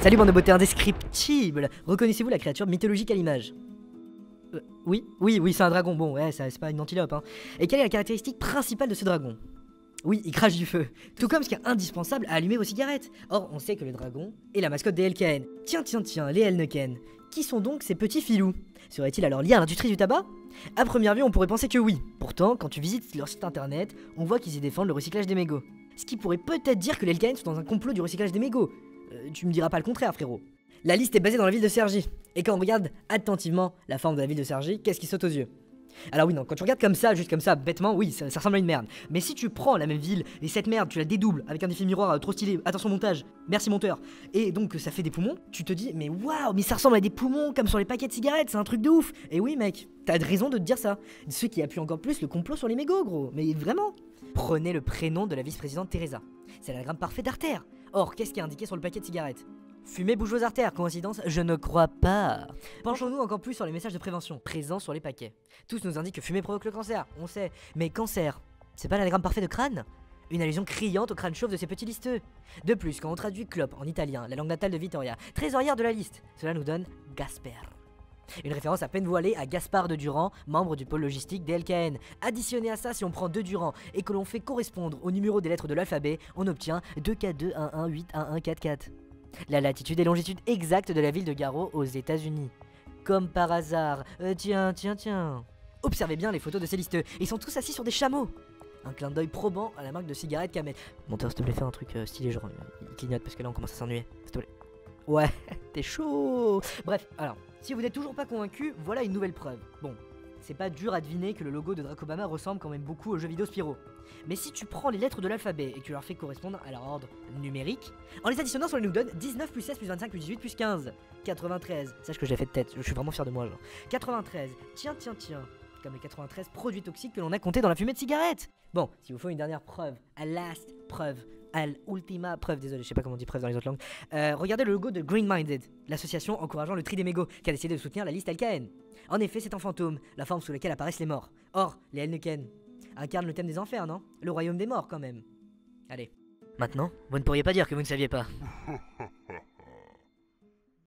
Salut bande de beauté indescriptible. Reconnaissez-vous la créature mythologique à l'image? Oui, c'est un dragon. Bon, ouais, c'est pas une antilope, hein. Et quelle est la caractéristique principale de ce dragon? Oui, il crache du feu. Tout comme ce qui est indispensable à allumer vos cigarettes. Or, on sait que le dragon est la mascotte des LKN. Tiens, les Hellneken. Qui sont donc ces petits filous? Serait-il alors lié à l'industrie du tabac? À première vue, on pourrait penser que oui. Pourtant, quand tu visites leur site internet, on voit qu'ils y défendent le recyclage des mégots. Ce qui pourrait peut-être dire que les LKN sont dans un complot du recyclage des mégots. Tu me diras pas le contraire, frérot. La liste est basée dans la ville de Cergy. Et quand on regarde attentivement la forme de la ville de Cergy, qu'est-ce qui saute aux yeux? Alors oui, non, quand tu regardes comme ça, juste comme ça, bêtement, oui, ça ressemble à une merde. Mais si tu prends la même ville, et cette merde, tu la dédoubles avec un effet miroir trop stylé, attention montage, merci monteur, et donc ça fait des poumons, tu te dis, mais waouh, mais ça ressemble à des poumons comme sur les paquets de cigarettes, c'est un truc de ouf. Et oui mec, t'as raison de te dire ça. Ce qui appuie encore plus le complot sur les mégots, gros, mais vraiment. Prenez le prénom de la vice-présidente Teresa. C'est l'anagramme parfait d'artère. Or, qu'est-ce qui est indiqué sur le paquet de cigarettes? Fumer bouge vos artères, coïncidence? Je ne crois pas. Penchons-nous encore plus sur les messages de prévention présents sur les paquets. Tous nous indiquent que fumer provoque le cancer, on sait. Mais cancer, c'est pas l'anagramme parfait de crâne? Une allusion criante au crâne chauve de ces petits listeux. De plus, quand on traduit clope en italien, la langue natale de Vittoria, trésorière de la liste, cela nous donne Gasper. Une référence à peine voilée à Gaspard de Durand, membre du pôle logistique des LKN. Additionné à ça, si on prend 2 Durand et que l'on fait correspondre au numéro des lettres de l'alphabet, on obtient 2K2118144. La latitude et longitude exacte de la ville de Garo aux États-Unis. Comme par hasard. Tiens. Observez bien les photos de ces listeux. Ils sont tous assis sur des chameaux. Un clin d'œil probant à la marque de cigarette Camel. Monteur, s'il te plaît, fais un truc stylé, genre il clignote parce que là on commence à s'ennuyer. S'il te plaît. Ouais, t'es chaud. Bref, alors, si vous n'êtes toujours pas convaincu, voilà une nouvelle preuve. Bon, c'est pas dur à deviner que le logo de Drac Obama ressemble quand même beaucoup au jeu vidéo Spyro. Mais si tu prends les lettres de l'alphabet et que tu leur fais correspondre à leur ordre numérique, en les additionnant, ça nous donne 19 plus 16 plus 25 plus 18 plus 15. 93. Sache que j'ai fait de tête, je suis vraiment fier de moi, genre. 93. Tiens. Comme les 93 produits toxiques que l'on a comptés dans la fumée de cigarette. Bon, s'il vous faut une dernière preuve, a last preuve, al ultima preuve, désolé, je sais pas comment on dit preuve dans les autres langues. Regardez le logo de Green Minded, l'association encourageant le tri des mégots, qui a décidé de soutenir la liste LKN. En effet, c'est un fantôme, la forme sous laquelle apparaissent les morts. Or, les Hellneken incarnent le thème des enfers, non? Le royaume des morts, quand même. Allez. Maintenant, vous ne pourriez pas dire que vous ne saviez pas.